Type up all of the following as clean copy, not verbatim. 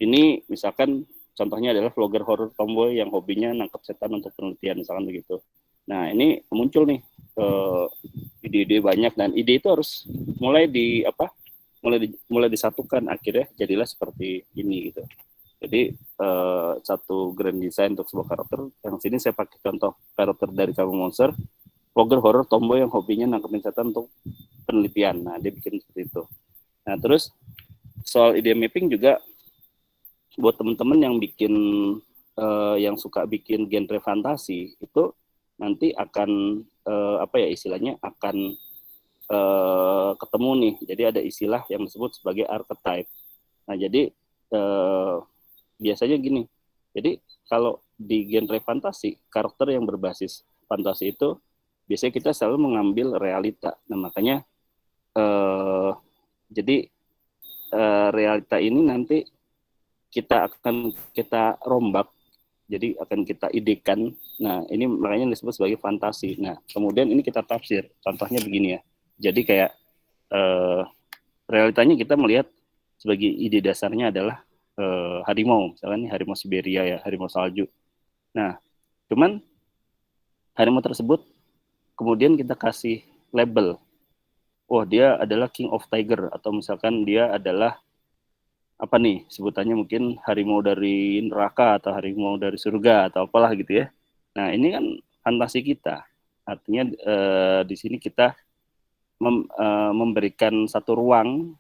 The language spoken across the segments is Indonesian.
ini misalkan contohnya adalah vlogger horror tomboy yang hobinya nangkep setan untuk penelitian misalkan begitu. Nah ini muncul nih ide-ide banyak, dan ide itu harus mulai mulai disatukan, akhirnya jadilah seperti ini gitu. Jadi satu grand design untuk sebuah karakter. Yang sini saya pakai contoh karakter dari Kamu Monster, vlogger horror tomboy yang hobinya nangkepin setan untuk penelitian. Nah dia bikin seperti itu. Nah terus soal ide mapping juga buat teman-teman yang bikin yang suka bikin genre fantasi itu nanti akan istilahnya akan ketemu nih. Jadi ada istilah yang disebut sebagai archetype. Nah jadi biasanya gini. Jadi kalau di genre fantasi, karakter yang berbasis fantasi itu biasanya kita selalu mengambil realita. Nah makanya jadi realita ini nanti kita rombak, jadi akan kita idekan. Nah ini makanya disebut sebagai fantasi. Nah kemudian ini kita tafsir. Contohnya begini ya. Jadi kayak realitanya kita melihat sebagai ide dasarnya adalah harimau, misalnya harimau Siberia ya, harimau salju. Nah cuman harimau tersebut kemudian kita kasih label, oh dia adalah king of tiger, atau misalkan dia adalah apa nih sebutannya, mungkin harimau dari neraka atau harimau dari surga atau apalah gitu ya. Nah ini kan fantasi kita, artinya di sini kita memberikan satu ruang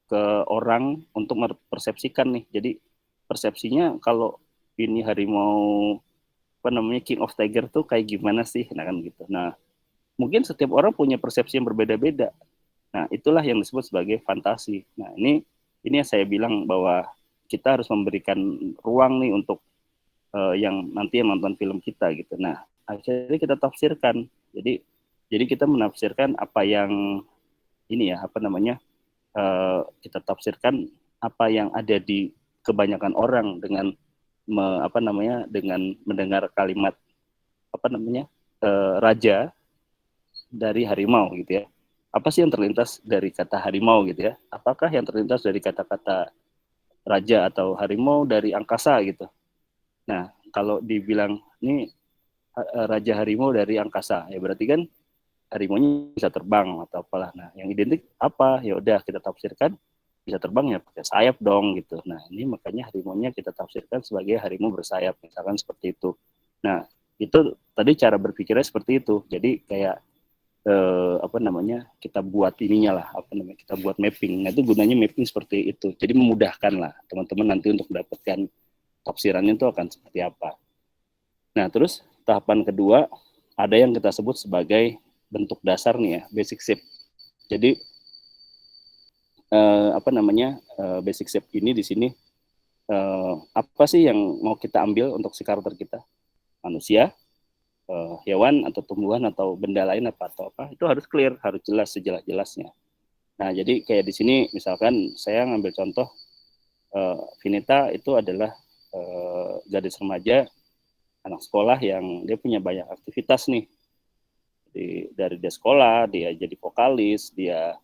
ke orang untuk mempersepsikan nih. Jadi persepsinya kalau ini harimau king of tiger tuh kayak gimana sih, nah kan gitu. Nah mungkin setiap orang punya persepsi yang berbeda-beda. Nah itulah yang disebut sebagai fantasi. Nah ini yang saya bilang bahwa kita harus memberikan ruang nih untuk yang nanti yang nonton film kita gitu. Nah akhirnya kita tafsirkan. Jadi kita menafsirkan apa yang ini ya, kita tafsirkan apa yang ada di kebanyakan orang dengan dengan mendengar kalimat raja dari harimau gitu ya. Apa sih yang terlintas dari kata harimau gitu ya? Apakah yang terlintas dari kata-kata raja atau harimau dari angkasa gitu? Nah, kalau dibilang ini raja harimau dari angkasa, ya berarti kan harimaunya bisa terbang atau apalah. Nah, yang identik apa? Ya udah kita tafsirkan bisa terbang ya pakai sayap dong gitu. Nah, ini makanya harimaunya kita tafsirkan sebagai harimau bersayap, misalkan seperti itu. Nah, itu tadi cara berpikirnya seperti itu. Jadi kayak kita buat kita buat mapping. Nah itu gunanya mapping seperti itu, jadi memudahkan lah teman-teman nanti untuk mendapatkan tafsirannya itu akan seperti apa. Nah terus tahapan kedua ada yang kita sebut sebagai bentuk dasar nih ya, basic shape. Jadi basic shape ini di sini apa sih yang mau kita ambil untuk si karakter kita, manusia, hewan atau tumbuhan atau benda lain atau apa, itu harus clear, harus jelas sejelas-jelasnya. Nah jadi kayak di sini misalkan saya ngambil contoh Vinita itu adalah gadis remaja anak sekolah yang dia punya banyak aktivitas nih. Dari dia sekolah, dia jadi vokalis, dia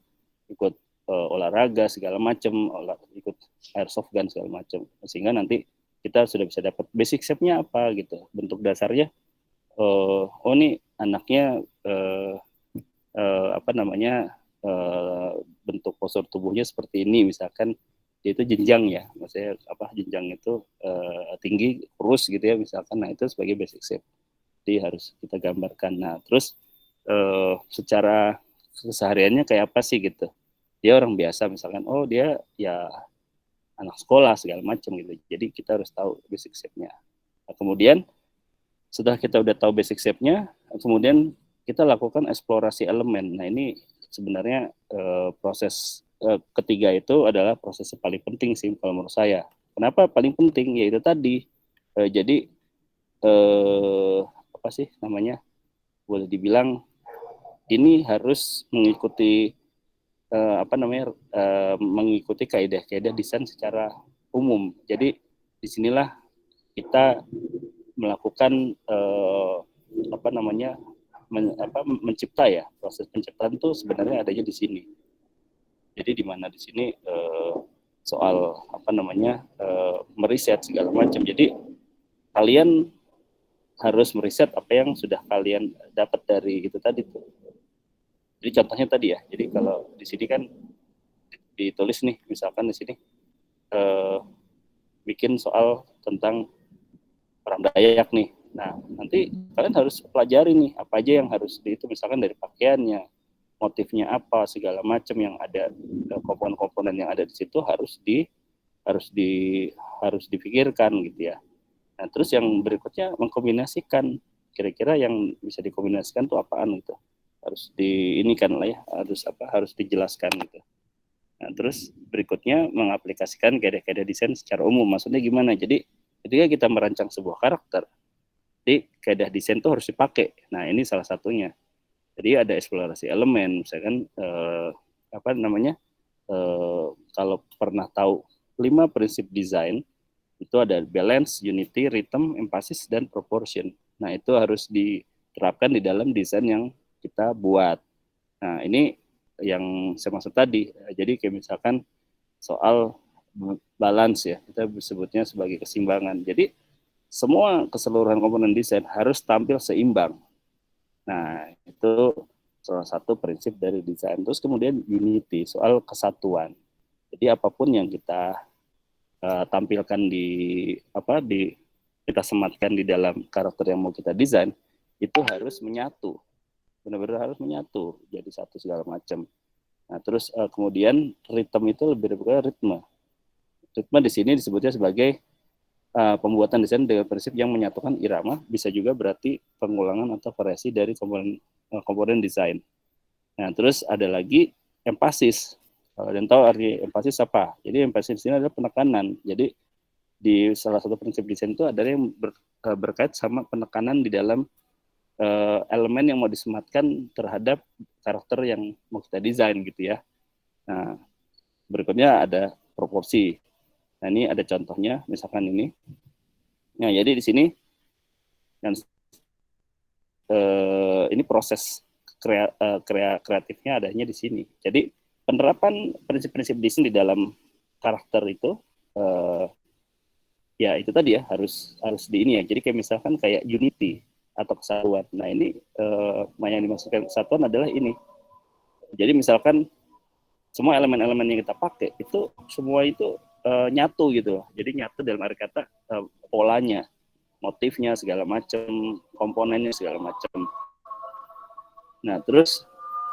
ikut olahraga segala macam, ikut airsoft gun segala macam, sehingga nanti kita sudah bisa dapat basic shape-nya apa gitu, bentuk dasarnya. Oh nih anaknya bentuk postur tubuhnya seperti ini, misalkan dia itu jenjang ya, maksudnya jenjang itu tinggi kurus gitu ya misalkan. Nah itu sebagai basic shape, jadi harus kita gambarkan. Nah terus secara kesehariannya kayak apa sih gitu, dia orang biasa misalkan, oh dia ya anak sekolah segala macam gitu, jadi kita harus tahu basic shape-nya. Nah, kemudian setelah kita udah tahu basic shape-nya, kemudian kita lakukan eksplorasi elemen. Nah ini sebenarnya proses ketiga itu adalah proses yang paling penting sih kalau menurut saya. Kenapa paling penting? Yaitu tadi jadi boleh dibilang ini harus mengikuti mengikuti kaidah-kaidah desain secara umum. Jadi disinilah kita melakukan mencipta ya, proses penciptaan itu sebenarnya adanya di sini. Jadi di mana di sini soal apa namanya meriset segala macam. Jadi kalian harus meriset apa yang sudah kalian dapat dari itu tadi tuh. Jadi contohnya tadi ya. Jadi kalau di sini kan ditulis nih, misalkan di sini bikin soal tentang orang Dayak nih. Nah, nanti kalian harus pelajari nih apa aja yang harus itu, misalkan dari pakaiannya, motifnya apa, segala macam yang ada, komponen-komponen yang ada di situ harus di harus dipikirkan gitu ya. Nah, terus yang berikutnya mengkombinasikan, kira-kira yang bisa dikombinasikan tuh apaan gitu. Harus di ini kan lah ya, harus dijelaskan gitu. Nah, terus berikutnya mengaplikasikan kaidah-kaidah desain secara umum. Maksudnya gimana? Jadi ketika kita merancang sebuah karakter, jadi kaidah desain itu harus dipakai. Nah, ini salah satunya. Jadi ada eksplorasi elemen, misalkan apa namanya? Kalau pernah tahu 5 prinsip desain, itu ada balance, unity, rhythm, emphasis, dan proportion. Nah, itu harus diterapkan di dalam desain yang kita buat. Nah, ini yang saya maksud tadi. Jadi kayak misalkan soal balance ya, kita sebutnya sebagai keseimbangan. Jadi semua keseluruhan komponen desain harus tampil seimbang. Nah, itu salah satu prinsip dari desain. Terus kemudian unity, soal kesatuan. Jadi apapun yang kita tampilkan di kita sematkan di dalam karakter yang mau kita desain, itu harus menyatu. Benar-benar harus menyatu, jadi satu segala macam. Nah, terus kemudian ritme itu lebih dari ritme. Ritme di sini disebutnya sebagai pembuatan desain dengan prinsip yang menyatukan irama, bisa juga berarti pengulangan atau variasi dari komponen desain. Nah, terus ada lagi empasis. Dan tahu arti empasis apa? Jadi empasis ini adalah penekanan. Jadi di salah satu prinsip desain itu ada yang berkait sama penekanan di dalam elemen yang mau disematkan terhadap karakter yang mau kita desain gitu ya. Nah, berikutnya ada proporsi. Nah, ini ada contohnya, misalkan ini. Nah, jadi di sini dan ini proses kreatifnya adanya di sini. Jadi penerapan prinsip-prinsip desain di dalam karakter itu ya itu tadi ya harus di ini ya. Jadi kayak misalkan kayak unity atau kesatuan. Nah, ini yang dimaksudkan kesatuan adalah ini. Jadi misalkan semua elemen-elemen yang kita pakai itu semua itu nyatu gitu loh. Jadi nyatu dalam arti kata polanya, motifnya segala macam, komponennya segala macam. Nah, terus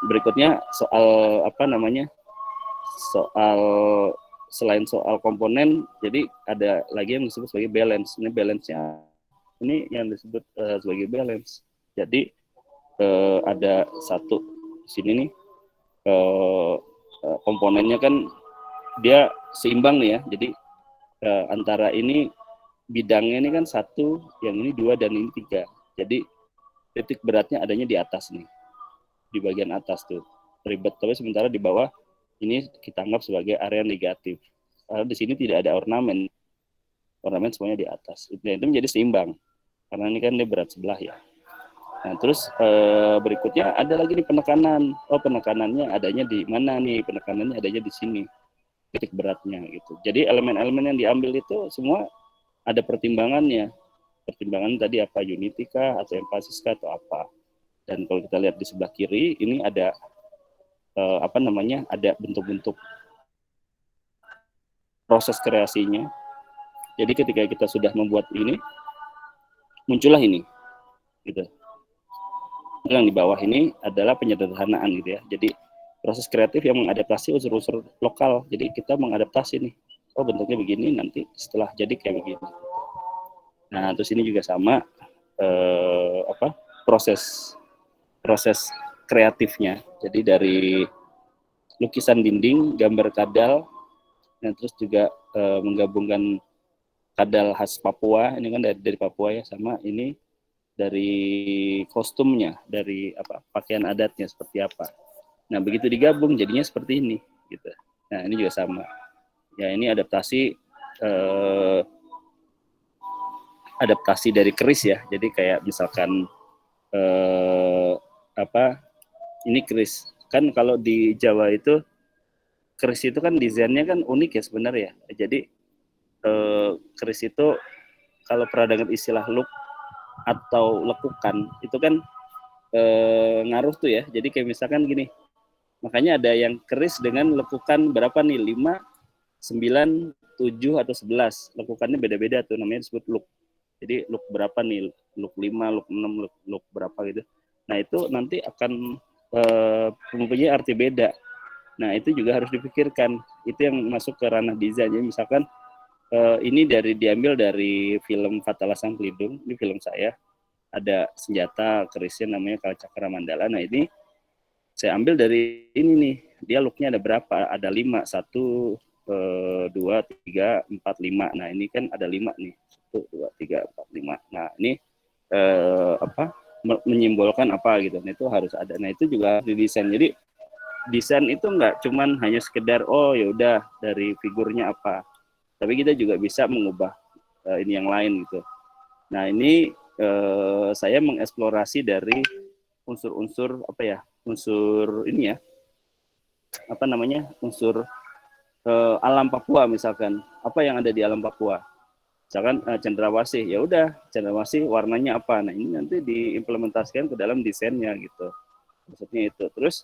berikutnya soal apa namanya? Soal selain soal komponen, jadi ada lagi yang disebut sebagai balance. Ini balance-nya ini yang disebut sebagai balance. Jadi ada satu di sini nih komponennya kan dia seimbang nih ya. Jadi antara ini bidangnya ini kan satu, yang ini dua, dan ini tiga. Jadi titik beratnya adanya di atas nih, di bagian atas tuh ribet. Tapi sementara di bawah ini kita anggap sebagai area negatif. Di sini tidak ada ornamen semuanya di atas. Itu menjadi seimbang karena ini kan dia berat sebelah ya. Nah, terus berikutnya ada lagi nih penekanan. Oh, penekanannya adanya di mana nih? Penekanannya adanya di sini, titik beratnya gitu. Jadi elemen-elemen yang diambil itu semua ada pertimbangannya. Pertimbangan tadi apa, unity kah atau emphasis kah atau apa. Dan kalau kita lihat di sebelah kiri ini ada apa namanya? Ada bentuk-bentuk proses kreasinya. Jadi ketika kita sudah membuat ini, muncullah ini gitu. Yang di bawah ini adalah penyederhanaan gitu ya. Jadi proses kreatif yang mengadaptasi unsur-unsur lokal. Jadi kita mengadaptasi nih, oh bentuknya begini, nanti setelah jadi kayak begini. Nah, terus ini juga sama apa proses kreatifnya. Jadi dari lukisan dinding, gambar kadal, dan terus juga menggabungkan kadal khas Papua, ini kan dari Papua ya, sama ini dari kostumnya, dari apa pakaian adatnya seperti apa. Nah, begitu digabung jadinya seperti ini gitu. Nah, ini juga sama. Ya, ini adaptasi dari keris ya. Jadi kayak misalkan apa ini keris. Kan kalau di Jawa itu keris itu kan desainnya kan unik ya sebenarnya. Jadi keris itu kalau pernah dengar istilah look atau lekukan itu kan ngaruh tuh ya. Jadi kayak misalkan gini, makanya ada yang keris dengan lekukan berapa nih, 5, 9, 7 atau 11. Lekukannya beda-beda tuh, namanya disebut look. Jadi look berapa nih, look 5, look 6, look berapa gitu. Nah itu nanti akan mempunyai arti beda. Nah itu juga harus dipikirkan. Itu yang masuk ke ranah desain. Jadi misalkan ini diambil dari film Fatala Sang Pelindung, ini film saya. Ada senjata kerisnya namanya Kalacakra Mandala. Nah ini saya ambil dari ini nih, dia looknya ada berapa? Ada 5, 1, 2, 3, 4, 5. Nah ini kan ada 5 nih, 1, 2, 3, 4, 5. Nah ini apa menyimbolkan apa gitu. Nah itu harus ada. Nah itu juga harus didesain. Jadi desain itu nggak cuman hanya sekedar oh ya udah dari figurnya apa, tapi kita juga bisa mengubah ini yang lain gitu. Nah ini saya mengeksplorasi dari unsur-unsur apa ya, unsur ini ya, apa namanya, unsur alam Papua misalkan, apa yang ada di alam Papua. Misalkan cendrawasih, ya udah cendrawasih warnanya apa. Nah ini nanti diimplementasikan ke dalam desainnya gitu. Maksudnya itu. Terus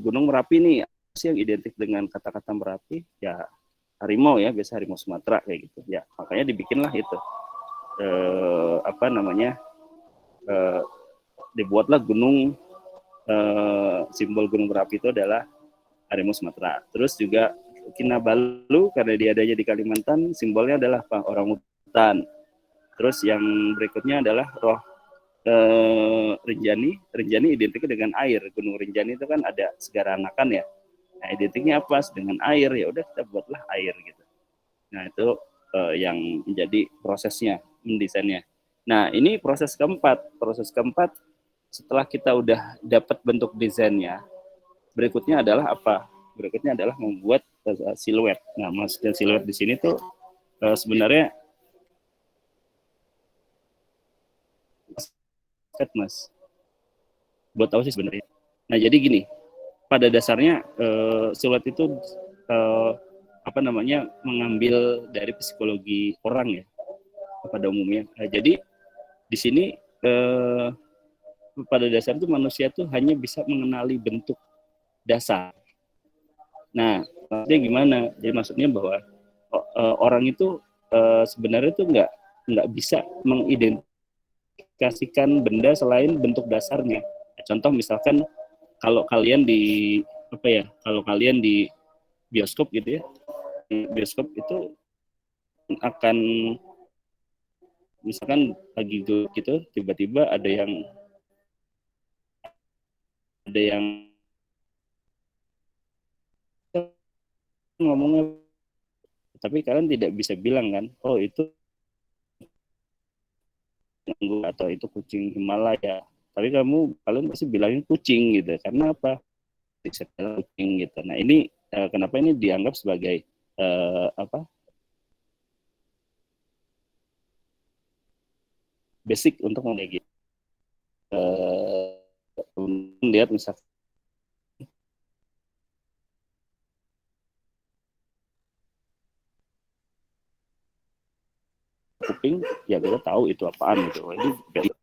Gunung Merapi nih, apa sih yang identik dengan kata-kata Merapi? Ya harimau ya, biasa harimau Sumatera kayak gitu. Ya makanya dibikinlah itu. Apa namanya? Dibuatlah gunung, simbol Gunung Merapi itu adalah harimau Sumatera. Terus juga Kinabalu karena dia adanya di Kalimantan, simbolnya adalah apa? Orang hutan. Terus yang berikutnya adalah roh Rinjani. Rinjani identiknya dengan air. Gunung Rinjani itu kan ada Segara Anakan ya. Nah identiknya apa? Dengan air. Ya udah kita buatlah air gitu. Nah itu yang menjadi prosesnya, mendesainnya. Nah ini proses keempat. Proses keempat setelah kita udah dapat bentuk desainnya, berikutnya adalah apa? Berikutnya adalah membuat siluet. Nah, maksudnya siluet di sini tuh sebenarnya mas, buat tahu sih sebenarnya. Nah, jadi gini, pada dasarnya siluet itu eh, apa namanya, mengambil dari psikologi orang ya pada umumnya. Nah, jadi di sini pada dasar itu manusia tuh hanya bisa mengenali bentuk dasar. Nah, maksudnya gimana? Jadi maksudnya bahwa orang itu sebenarnya tuh nggak bisa mengidentifikasikan benda selain bentuk dasarnya. Contoh misalkan kalau kalian di apa ya? Kalau kalian di bioskop gitu ya, bioskop itu akan misalkan lagi gitu tiba-tiba ada yang ngomongnya, tapi kalian tidak bisa bilang kan, oh itu atau itu kucing Himalaya, tapi kalian pasti bilangin kucing gitu, karena apa? Kucing gitu. Nah ini kenapa ini dianggap sebagai apa, basic untuk memiliki lihat misalnya kuping, ya kita tahu itu apaan gitu. Ini basic.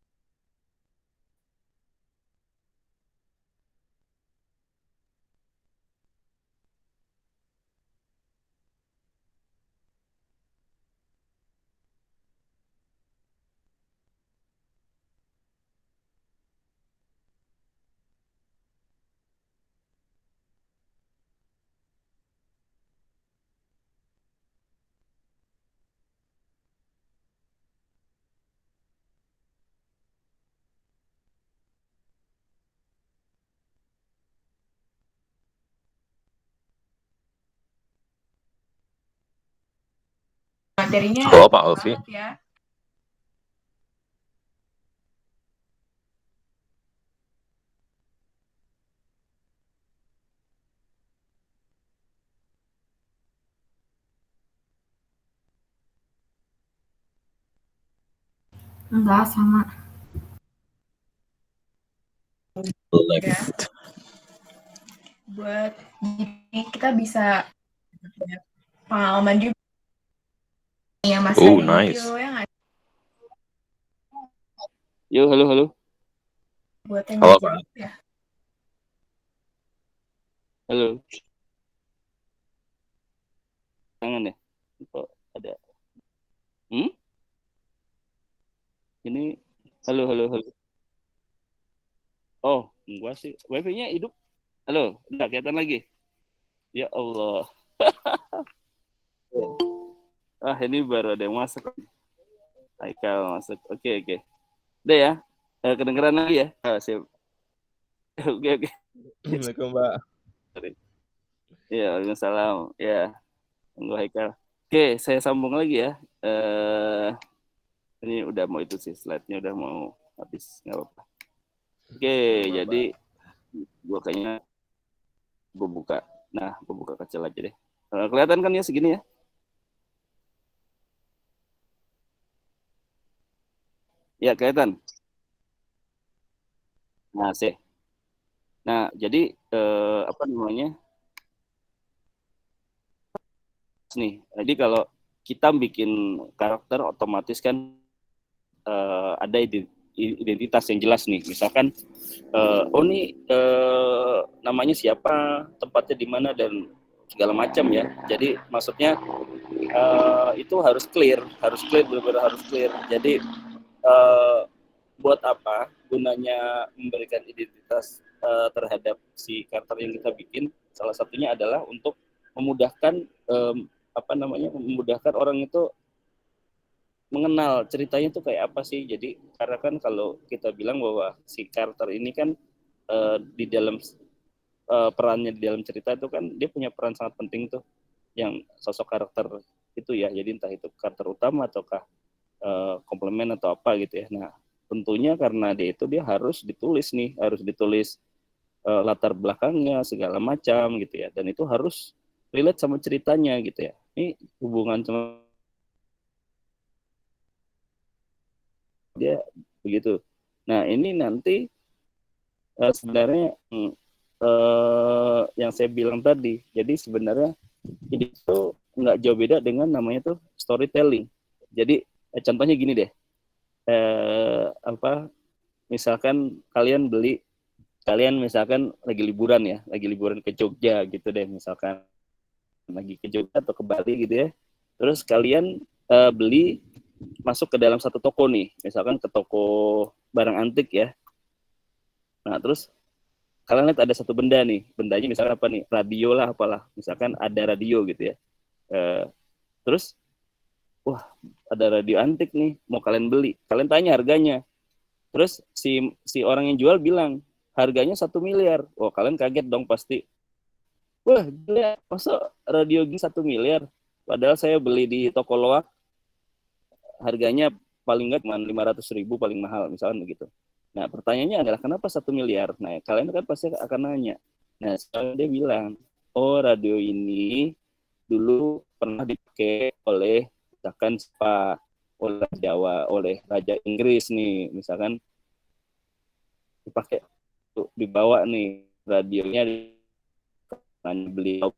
Materinya oh, Pak Alfi. Ya. Enggak sama. Left. buat jadi kita bisa pengalaman juga ya Mas Oh, Heri. nice. Yo, ya nggak? Yo, halo. Buat yang Halo, ngajar ya. Halo. Jangan ya. Kok ada. Ini halo. Oh, gua sih. Wifi-nya hidup. Halo, udah kelihatan lagi. Ya Allah. Ini baru ada yang masuk. Haikal masuk. Oke. Udah ya. Kedengeran lagi ya? Siap. Oke. Assalamualaikum, Mbak. Ya, waalaikumsalam. Ya, tunggu Haikal. Oke, saya sambung lagi ya. Ini udah mau itu sih, slide-nya udah mau habis. Nggak apa-apa. Oke, jadi gua kayaknya gue buka kecil aja deh. Kelihatan kan ya segini ya? Ya, kelihatan. Nah, jadi apa namanya? Nih, jadi kalau kita bikin karakter otomatis kan ada identitas yang jelas nih. Misalkan namanya siapa, tempatnya di mana dan segala macam ya. Jadi maksudnya itu harus clear, benar-benar harus clear. Jadi buat apa gunanya memberikan identitas terhadap si karakter yang kita bikin? Salah satunya adalah untuk memudahkan memudahkan orang itu mengenal ceritanya tuh kayak apa sih. Jadi karena kan kalau kita bilang bahwa si karakter ini kan di dalam perannya di dalam cerita itu kan dia punya peran sangat penting tuh, yang sosok karakter itu ya. Jadi entah itu karakter utama ataukah komplemen atau apa gitu ya. Nah, tentunya karena dia harus ditulis latar belakangnya segala macam gitu ya, dan itu harus relate sama ceritanya gitu ya. Ini hubungan sama dia begitu. Nah, ini nanti sebenarnya yang saya bilang tadi, jadi sebenarnya ini tuh nggak jauh beda dengan namanya tuh storytelling. Jadi contohnya gini deh, misalkan kalian misalkan lagi liburan ke Jogja gitu deh, misalkan lagi ke Jogja atau ke Bali gitu ya, terus kalian beli masuk ke dalam satu toko nih, misalkan ke toko barang antik ya. Nah, terus kalian lihat ada satu benda nih, bendanya misalkan apa nih, radio lah apalah, misalkan ada radio gitu ya. Terus wah, ada radio antik nih, mau kalian beli, kalian tanya harganya, terus si orang yang jual bilang harganya 1 miliar. Wah, kalian kaget dong pasti. Wah, gila, masa radio gini 1 miliar, padahal saya beli di toko loak harganya paling nggak cuma 500.000 paling mahal misalnya begitu. Nah, pertanyaannya adalah kenapa 1 miliar? Nah, kalian kan pasti akan nanya. Nah, sekarang dia bilang, oh, radio ini dulu pernah dipakai oleh misalkan oleh Jawa, oleh Raja Inggris nih, misalkan dipakai dibawa nih radionya, beliau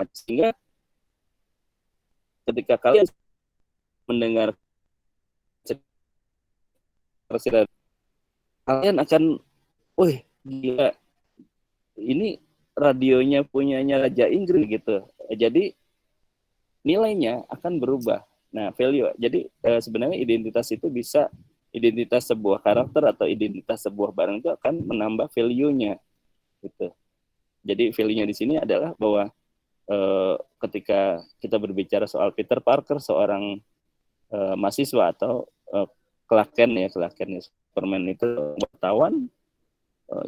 sehingga ketika kalian mendengar kalian akan, wih gila, ini radionya punyanya Raja Inggris gitu. Jadi nilainya akan berubah. Nah, value. Jadi sebenarnya identitas sebuah karakter atau identitas sebuah barang itu akan menambah value-nya gitu. Jadi value-nya di sini adalah bahwa ketika kita berbicara soal Peter Parker, seorang mahasiswa, atau Clark Kent Superman itu wartawan,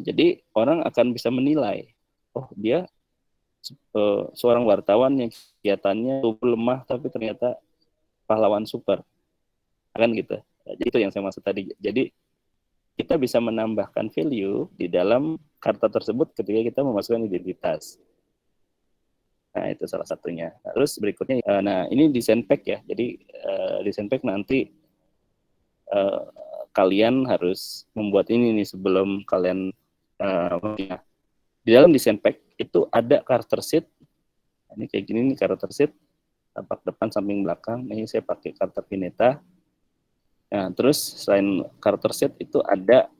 jadi orang akan bisa menilai, oh, dia seorang wartawan yang kelihatannya tubuh lemah tapi ternyata pahlawan super, kan gitu. Jadi itu yang saya maksud tadi. Jadi kita bisa menambahkan value di dalam karakter tersebut ketika kita memasukkan identitas. Nah, itu salah satunya. Terus berikutnya, nah ini desain pack ya. Jadi desain pack nanti kalian harus membuat ini nih sebelum kalian di dalam desain pack itu ada character sheet. Ini kayak gini nih character sheet, tampak depan, samping, belakang. Ini saya pakai karakter Pineta. Nah, terus selain character sheet itu ada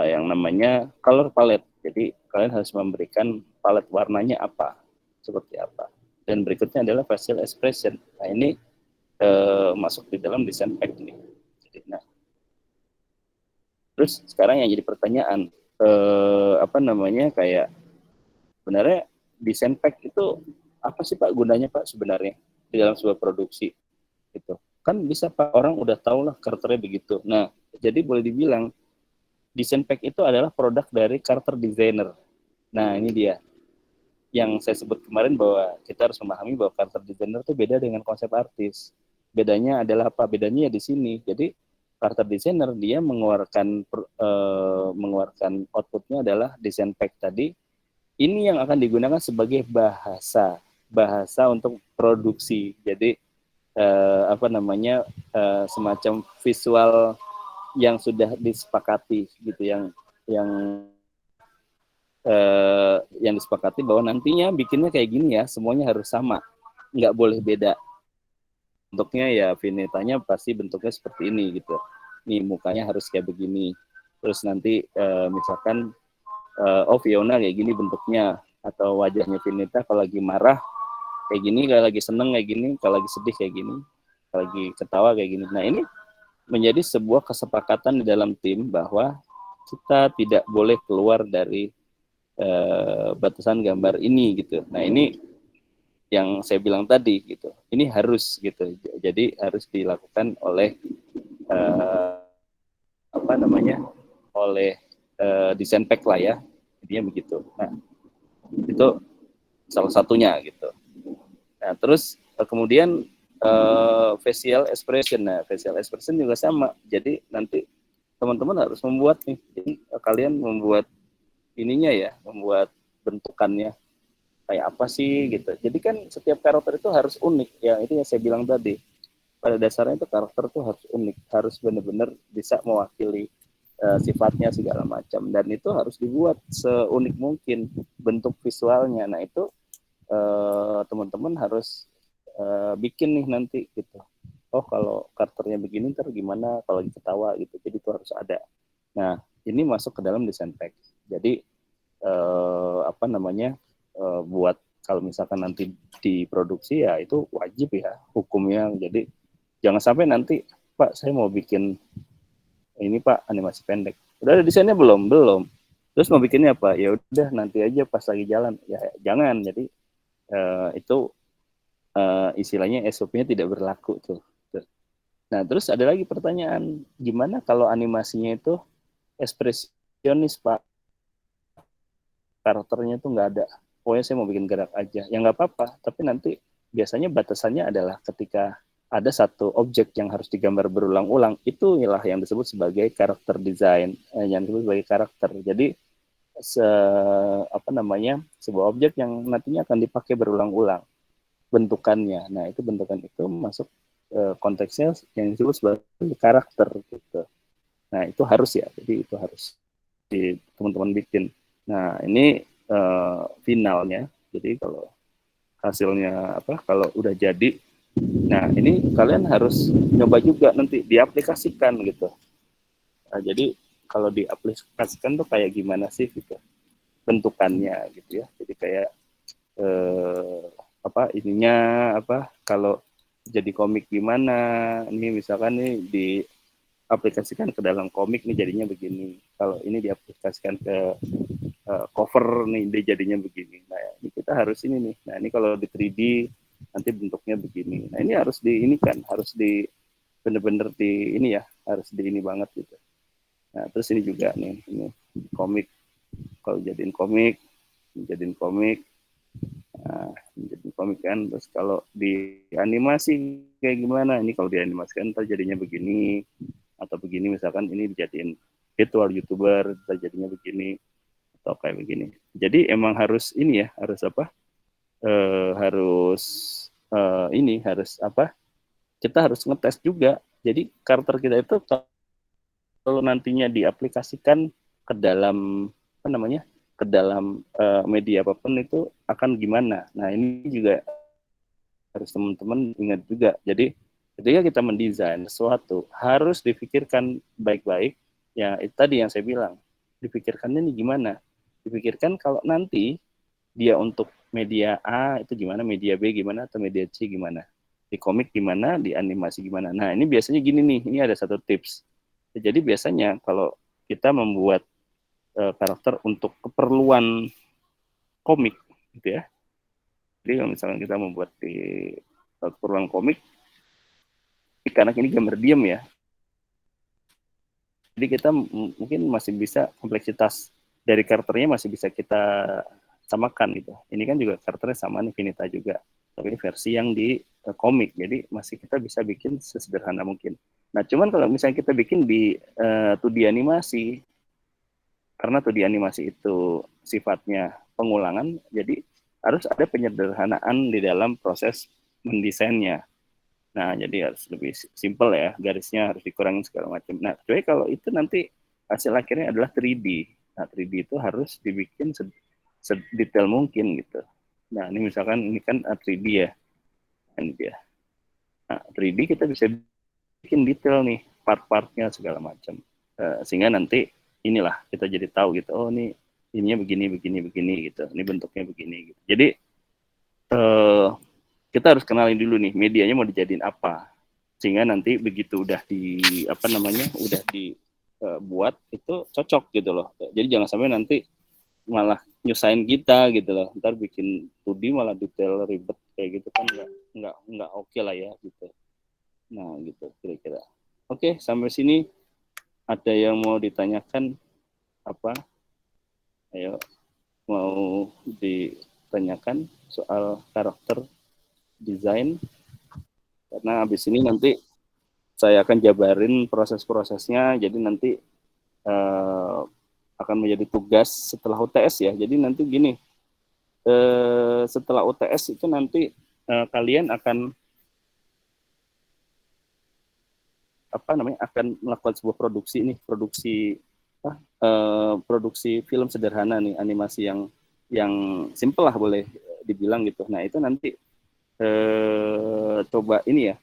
yang namanya color palette. Jadi kalian harus memberikan palette warnanya apa, seperti apa. Dan berikutnya adalah facial expression. Nah ini masuk di dalam design pack nih. Jadi, nah, terus sekarang yang jadi pertanyaan, apa namanya, kayak sebenarnya design pack itu apa sih Pak gunanya Pak sebenarnya di dalam sebuah produksi gitu. Kan bisa Pak, orang udah tahu lah karakternya begitu. Nah, jadi boleh dibilang design pack itu adalah produk dari karakter designer. Nah, ini dia yang saya sebut kemarin bahwa kita harus memahami bahwa karakter designer itu beda dengan konsep artis. Bedanya adalah apa? Bedanya ya di sini. Jadi karakter designer dia mengeluarkan outputnya adalah design pack tadi. Ini yang akan digunakan sebagai bahasa untuk produksi. Jadi apa namanya, semacam visual yang sudah disepakati gitu, yang disepakati bahwa nantinya bikinnya kayak gini ya, semuanya harus sama, nggak boleh beda. Bentuknya ya Vinetanya pasti bentuknya seperti ini gitu. Nih mukanya harus kayak begini. Terus nanti misalkan oh Fiona kayak gini bentuknya, atau wajahnya Vineta kalau lagi marah kayak gini, kalau lagi seneng kayak gini, kalau lagi sedih kayak gini, kalau lagi ketawa kayak gini. Nah ini menjadi sebuah kesepakatan di dalam tim bahwa kita tidak boleh keluar dari batasan gambar ini gitu. Nah ini yang saya bilang tadi gitu. Ini harus gitu. Jadi harus dilakukan oleh apa namanya, oleh desain pack lah ya. Intinya begitu. Nah itu salah satunya gitu. Nah terus kemudian facial expression. Nah facial expression juga sama. Jadi nanti teman-teman harus membuat nih. Jadi kalian membuat ininya ya, membuat bentukannya kayak apa sih gitu. Jadi kan setiap karakter itu harus unik ya, itu yang saya bilang tadi. Pada dasarnya itu karakter itu harus unik, harus benar-benar bisa mewakili sifatnya segala macam, dan itu harus dibuat seunik mungkin bentuk visualnya. Nah itu teman-teman harus bikin nih nanti gitu. Oh kalau karakternya begini ntar gimana kalau lagi ketawa gitu. Jadi itu harus ada. Nah ini masuk ke dalam desain pack. Jadi apa namanya, buat kalau misalkan nanti diproduksi ya itu wajib ya hukumnya. Jadi jangan sampai nanti Pak saya mau bikin ini Pak animasi pendek, udah ada desainnya belum, terus mau bikinnya apa, ya udah nanti aja pas lagi jalan, ya jangan. Jadi itu istilahnya SOP-nya tidak berlaku tuh. Nah terus ada lagi pertanyaan, gimana kalau animasinya itu ekspresionis Pak, karakternya tuh nggak ada, pokoknya saya mau bikin gerak aja, ya nggak apa-apa, tapi nanti biasanya batasannya adalah ketika ada satu objek yang harus digambar berulang-ulang, itulah yang disebut sebagai karakter design, yang disebut sebagai karakter. Jadi apa namanya, sebuah objek yang nantinya akan dipakai berulang-ulang bentukannya. Nah itu bentukan itu masuk konteksnya yang disebut sebagai karakter gitu. Nah itu harus ya, jadi itu harus di teman-teman bikin. Nah ini finalnya. Jadi kalau hasilnya apa, kalau udah jadi, nah ini kalian harus nyoba juga nanti diaplikasikan gitu. Nah, jadi kalau diaplikasikan tuh kayak gimana sih gitu bentukannya gitu ya. Jadi kayak apa ininya, apa kalau jadi komik gimana, ini misalkan nih diaplikasikan ke dalam komik nih jadinya begini, kalau ini diaplikasikan ke cover nih dia jadinya begini. Nah ini kita harus ini nih, nah ini kalau di 3D nanti bentuknya begini. Nah ini harus di ini kan, harus di bener-bener di ini ya, harus di ini banget gitu. Nah terus ini juga nih, ini komik, kalau jadiin komik, nah, jadiin komik kan. Terus kalau di animasi kayak gimana, ini kalau dianimasikan ntar jadinya begini atau begini, misalkan ini dijadiin virtual youtuber ntar jadinya begini atau kayak begini. Jadi emang harus ini ya, harus apa, harus ini harus apa, kita harus ngetes juga. Jadi karakter kita itu kalau nantinya diaplikasikan ke dalam apa namanya, ke dalam ke dalam media apapun itu akan gimana. Nah ini juga harus teman-teman ingat juga. Jadi ketika kita mendesain sesuatu harus dipikirkan baik-baik. Ya itu tadi yang saya bilang, dipikirkannya nih gimana. Dipikirkan kalau nanti dia untuk media A itu gimana, media B gimana, atau media C gimana. Di komik gimana, di animasi gimana. Nah ini biasanya gini nih, ini ada satu tips. Jadi biasanya kalau kita membuat karakter untuk keperluan komik gitu ya. Jadi kalau misalnya kita membuat di keperluan komik, karena ini gambar diam ya, jadi kita mungkin masih bisa kompleksitas dari karakternya masih bisa kita samakan gitu. Ini kan juga karakternya sama nih, Vinita juga, tapi ini versi yang di komik, jadi masih kita bisa bikin sesederhana mungkin. Nah cuman kalau misalnya kita bikin di 2D animasi, karena 2D animasi itu sifatnya pengulangan, jadi harus ada penyederhanaan di dalam proses mendesainnya. Nah, jadi harus lebih simpel ya, garisnya harus dikurangin segala macam. Nah, kecuali kalau itu nanti hasil akhirnya adalah 3D. Nah, 3D itu harus dibikin sedetail mungkin gitu. Nah, ini misalkan ini kan 3D ya. Ini dia. Nah, 3D kita bisa bikin detail nih, part-partnya segala macam. Sehingga nanti inilah kita jadi tahu gitu, oh ininya begini gitu. Ini bentuknya begini gitu. Jadi kita harus kenalin dulu nih medianya mau dijadiin apa, sehingga nanti begitu udah udah dibuat itu cocok gitu loh. Jadi jangan sampai nanti malah nyusahin kita gitu loh, ntar bikin 2D malah detail ribet kayak gitu kan nggak oke lah ya gitu. Nah gitu kira-kira. Oke, sampai sini ada yang mau ditanyakan apa? Ayo, mau ditanyakan soal karakter desain, karena habis ini nanti saya akan jabarin proses-prosesnya, jadi nanti akan menjadi tugas setelah UTS ya. Jadi nanti gini, setelah UTS itu nanti kalian akan akan melakukan sebuah produksi film sederhana nih, animasi yang simple lah boleh dibilang gitu. Nah itu nanti coba ini ya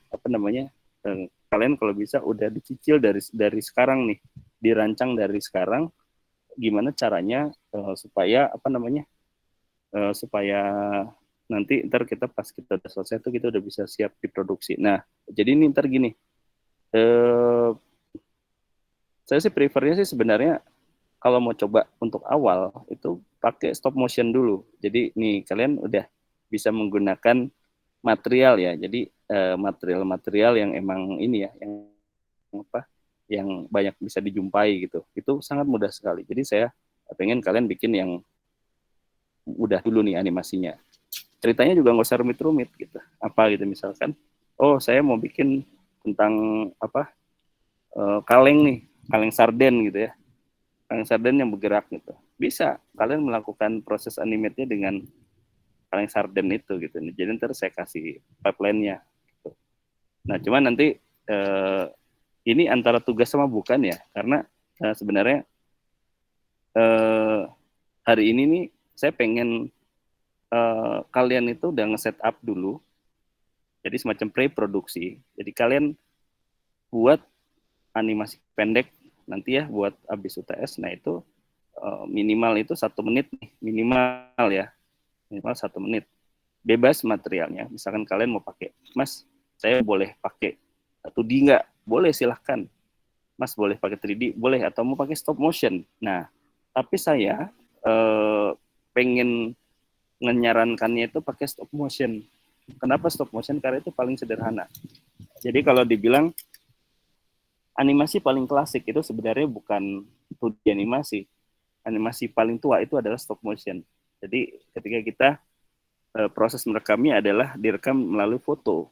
kalian kalau bisa udah dicicil dari sekarang nih, dirancang dari sekarang gimana caranya supaya supaya nanti ntar kita pas kita udah selesai tuh kita udah bisa siap diproduksi. Nah jadi ini ntar gini, saya sih prefernya sih sebenarnya kalau mau coba untuk awal itu pakai stop motion dulu. Jadi nih kalian udah bisa menggunakan material ya. Jadi material-material yang emang ini ya, yang banyak bisa dijumpai gitu. Itu sangat mudah sekali. Jadi saya pengen kalian bikin yang mudah dulu nih animasinya. Ceritanya juga nggak usah rumit-rumit gitu. Apa gitu misalkan, oh saya mau bikin tentang kaleng nih, kaleng sarden gitu ya. Kaleng sarden yang bergerak gitu. Bisa kalian melakukan proses animate-nya dengan kaleng sarden itu gitu. Jadi ntar saya kasih pipeline-nya. Gitu. Nah cuman nanti ini antara tugas sama bukan ya, karena sebenarnya hari ini nih saya pengen kalian itu udah nge-set up dulu, jadi semacam pre-produksi. Jadi kalian buat animasi pendek nanti ya buat abis UTS. Nah itu minimal itu 1 menit nih, minimal ya, minimal 1 menit. Bebas materialnya. Misalkan kalian mau pakai, Mas, saya boleh pakai 2D nggak? Boleh, silahkan. Mas boleh pakai 3D, boleh, atau mau pakai stop motion. Nah, tapi saya pengen menyarankannya itu pakai stop motion. Kenapa stop motion? Karena itu paling sederhana. Jadi kalau dibilang animasi paling klasik itu sebenarnya bukan 2D animasi. Animasi paling tua itu adalah stop motion. Jadi ketika kita proses merekamnya adalah direkam melalui foto.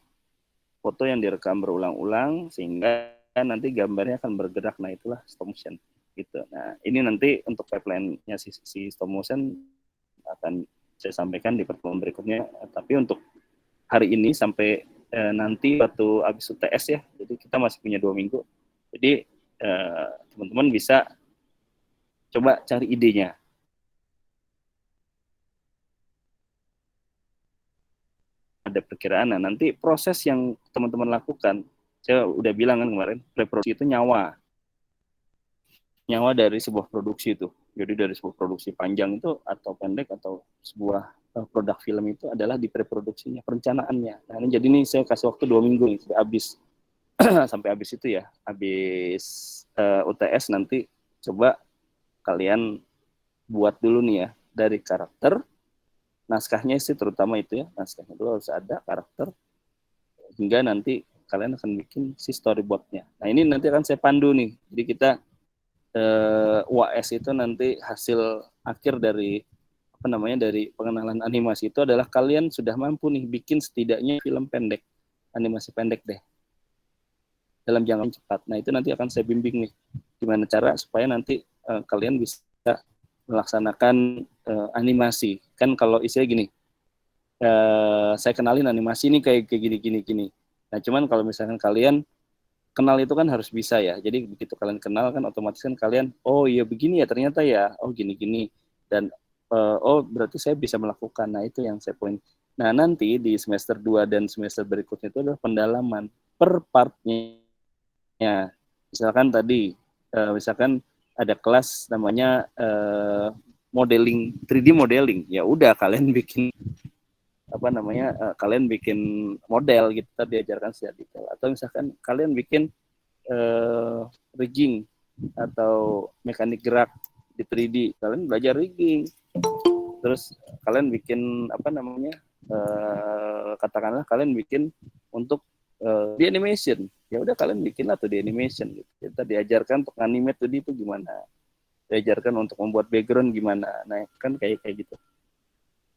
Foto yang direkam berulang-ulang sehingga nanti gambarnya akan bergerak. Nah itulah stop motion gitu. Nah ini nanti untuk pipeline-nya si stop motion akan saya sampaikan di pertemuan berikutnya. Tapi untuk hari ini sampai nanti waktu habis UTS ya, jadi kita masih punya 2 minggu. Jadi teman-teman bisa coba cari idenya. ada perkiraan. Nah, nanti proses yang teman-teman lakukan, saya udah bilang kan kemarin, preproduksi itu nyawa dari sebuah produksi itu. Jadi dari sebuah produksi panjang itu atau pendek atau sebuah produk film itu adalah di preproduksinya, perencanaannya. Nah, ini jadi nih saya kasih waktu 2 minggu nih, sampai habis sampai habis itu ya, habis UTS nanti coba kalian buat dulu nih ya dari karakter, naskahnya sih terutama itu ya, naskahnya dulu harus ada karakter, hingga nanti kalian akan bikin si storyboardnya. Nah ini nanti akan saya pandu nih, jadi kita UAS itu nanti hasil akhir dari apa namanya dari pengenalan animasi itu adalah kalian sudah mampu nih bikin setidaknya film pendek, animasi pendek deh dalam jangka cepat. Nah itu nanti akan saya bimbing nih gimana cara supaya nanti kalian bisa melaksanakan animasi. Kan kalau istilah gini, saya kenalin animasi ini kayak gini. Nah cuman kalau misalkan kalian kenal itu kan harus bisa ya. Jadi begitu kalian kenal kan otomatis kan kalian, oh iya begini ya ternyata ya, oh gini. Dan oh berarti saya bisa melakukan. Nah itu yang saya poin. Nah nanti di semester 2 dan semester berikutnya itu adalah pendalaman per partnya. Misalkan tadi, misalkan ada kelas namanya modeling, 3D modeling. Ya udah kalian bikin apa namanya kalian bikin model gitu, diajarkan secara detail. Atau misalkan kalian bikin rigging atau mekanik gerak di 3D, kalian belajar rigging. Terus kalian bikin apa namanya katakanlah kalian bikin untuk di animation, ya udah kalian bikin atau di animation gitu. Kita diajarkan untuk animate 2D itu gimana, diajarkan untuk membuat background gimana. Nah kan kayak gitu.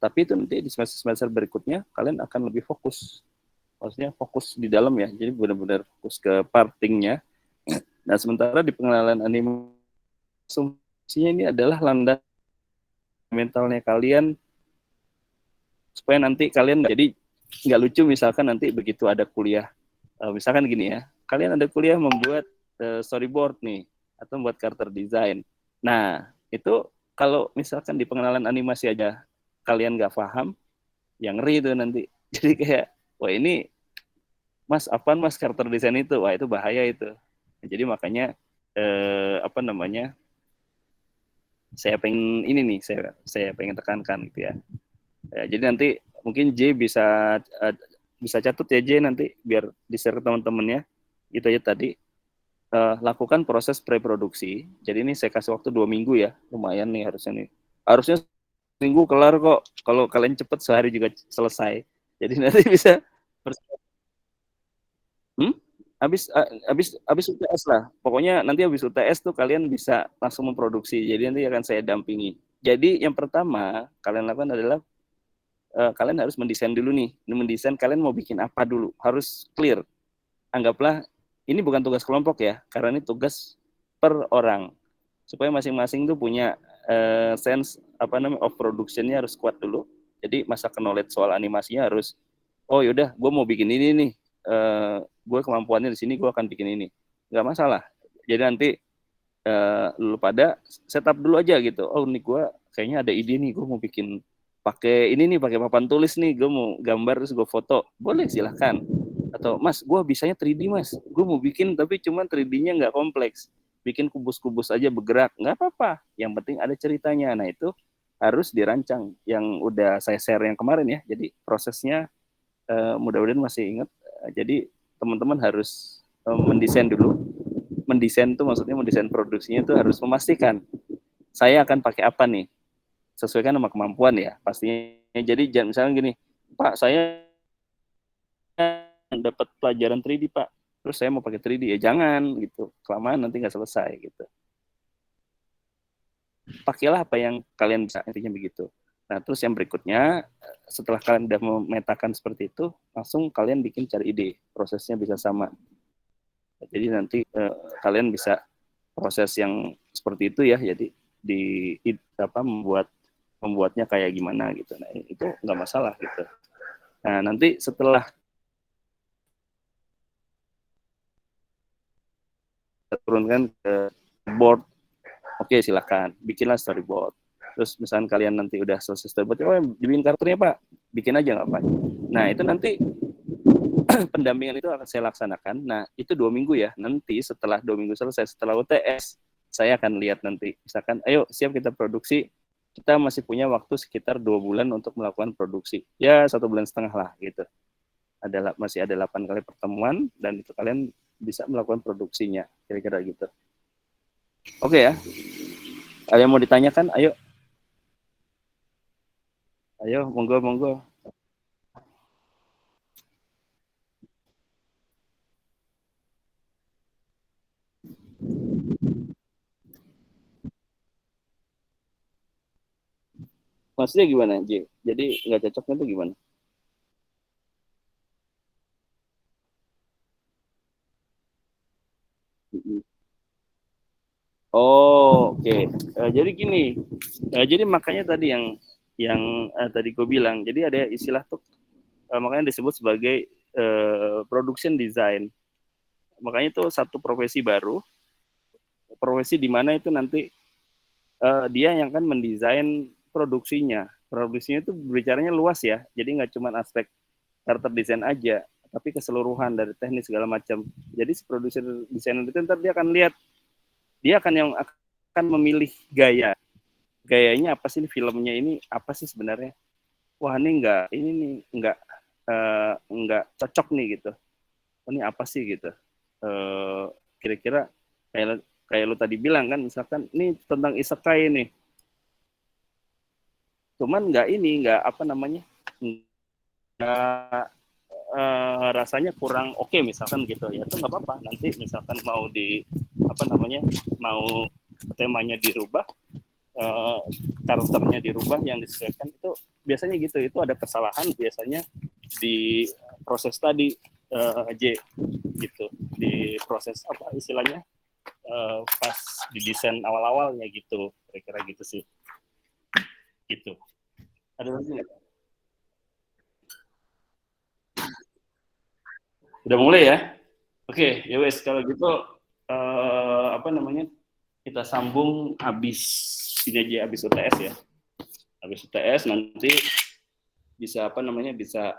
Tapi itu nanti di semester berikutnya kalian akan lebih fokus, maksudnya fokus di dalam ya, jadi benar-benar fokus ke partingnya. Nah sementara di pengenalan animasinya ini adalah landasan mentalnya kalian supaya nanti kalian jadi nggak lucu misalkan nanti begitu ada kuliah, misalkan gini ya, kalian ada kuliah membuat storyboard nih atau membuat karakter design. Nah itu kalau misalkan di pengenalan animasi aja kalian nggak paham, yang ngeri itu nanti. Jadi kayak, wah ini mas apaan mas karakter desain itu, wah itu bahaya itu. Jadi makanya apa namanya saya pengen ini nih, saya pengen tekankan gitu ya. Jadi nanti mungkin J bisa catat ya J nanti biar di-share ke teman-temannya. Gitu aja tadi. Lakukan proses preproduksi. Jadi ini saya kasih waktu 2 minggu ya, lumayan nih harusnya nih. Harusnya minggu kelar kok. Kalau kalian cepet sehari juga selesai. Jadi nanti bisa habis UTS lah. Pokoknya nanti habis UTS tuh kalian bisa langsung memproduksi. Jadi nanti akan saya dampingi. Jadi yang pertama kalian lakukan adalah kalian harus mendesain dulu nih. Mendesain kalian mau bikin apa dulu. Harus clear. Anggaplah ini bukan tugas kelompok ya, karena ini tugas per orang. Supaya masing-masing tuh punya sense apa namanya of production-nya harus kuat dulu. Jadi masa knowledge soal animasinya harus, oh yaudah gue mau bikin ini nih, gue kemampuannya di sini, gue akan bikin ini, nggak masalah. Jadi nanti lu pada setup dulu aja gitu. Oh nih gue kayaknya ada ide nih, gue mau bikin pakai ini nih, pakai papan tulis nih, gue mau gambar terus gue foto, boleh silahkan. Atau mas gue bisanya 3D mas, gue mau bikin tapi cuma 3D-nya nggak kompleks, bikin kubus-kubus aja bergerak, nggak apa-apa, yang penting ada ceritanya. Nah itu harus dirancang, yang udah saya share yang kemarin ya. Jadi prosesnya mudah-mudahan masih ingat. Jadi teman-teman harus mendesain dulu. Mendesain tuh maksudnya mendesain produksinya itu harus memastikan saya akan pakai apa nih, sesuaikan sama kemampuan ya pastinya. Jadi jangan misalnya gini, Pak saya dapat pelajaran 3D Pak, terus saya mau pakai 3D, ya jangan gitu, kelamaan nanti nggak selesai gitu. Pakailah apa yang kalian bisa, intinya begitu. Nah terus yang berikutnya, setelah kalian udah memetakan seperti itu, langsung kalian bikin cari ide, prosesnya bisa sama. Jadi nanti kalian bisa proses yang seperti itu ya, jadi di apa membuatnya kayak gimana gitu. Nah itu nggak masalah gitu. Nah nanti setelah turunkan ke board, oke silahkan bikinlah storyboard. Terus misalnya kalian nanti udah selesai storyboard, oh dibikin karakternya Pak, bikin aja nggak apa-apa. Nah itu nanti pendampingan itu akan saya laksanakan. Nah itu 2 minggu ya. Nanti setelah 2 minggu selesai, setelah UTS, saya akan lihat nanti. Misalkan, ayo siap kita produksi. Kita masih punya waktu sekitar 2 bulan untuk melakukan produksi. Ya 1,5 bulan lah gitu. Masih ada 8 kali pertemuan dan itu kalian bisa melakukan produksinya. Kira-kira gitu. Oke ya. Ada yang mau ditanyakan? Ayo. Ayo, monggo, monggo. Maksudnya gimana, J? Jadi nggak cocoknya tuh gimana? Oh, oke. Jadi gini. Jadi makanya tadi yang tadi gue bilang. Jadi ada istilah tuh makanya disebut sebagai production design. Makanya itu satu profesi baru, profesi di mana itu nanti dia yang akan mendesain produksinya. Produksinya itu bicaranya luas ya. Jadi nggak cuma aspek karakter desain aja, tapi keseluruhan dari teknis segala macam. Jadi si produser desainer itu ntar dia akan lihat, dia akan yang akan memilih gayanya apa sih filmnya ini, apa sih sebenarnya. Wah ini nih nggak cocok nih gitu. Ini apa sih gitu. Kira-kira kayak kayak lu tadi bilang kan, misalkan ini tentang isekai nih, cuman nggak apa namanya, nggak rasanya kurang oke misalkan gitu ya, itu nggak apa-apa. Nanti misalkan mau di apa namanya, mau temanya dirubah, karakternya dirubah, yang disesuaikan, itu biasanya gitu. Itu ada kesalahan biasanya di proses tadi, J gitu, di proses apa istilahnya, pas di desain awal-awalnya gitu, kira-kira gitu sih. Gitu. Ada lagi nggak? Udah mulai ya? Oke, ya wes kalau gitu apa namanya, kita sambung habis ini aja, habis UTS ya. Habis UTS nanti bisa apa namanya, bisa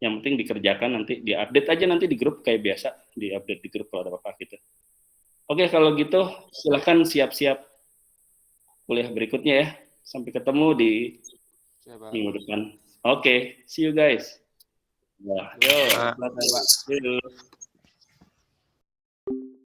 yang penting dikerjakan, nanti diupdate aja nanti di grup kayak biasa, diupdate di grup kalau ada apa-apa gitu. Oke, kalau gitu silahkan siap-siap kuliah berikutnya ya. Sampai ketemu di minggu depan. Oke, see you guys. Wah, yo, selamat. Yuk.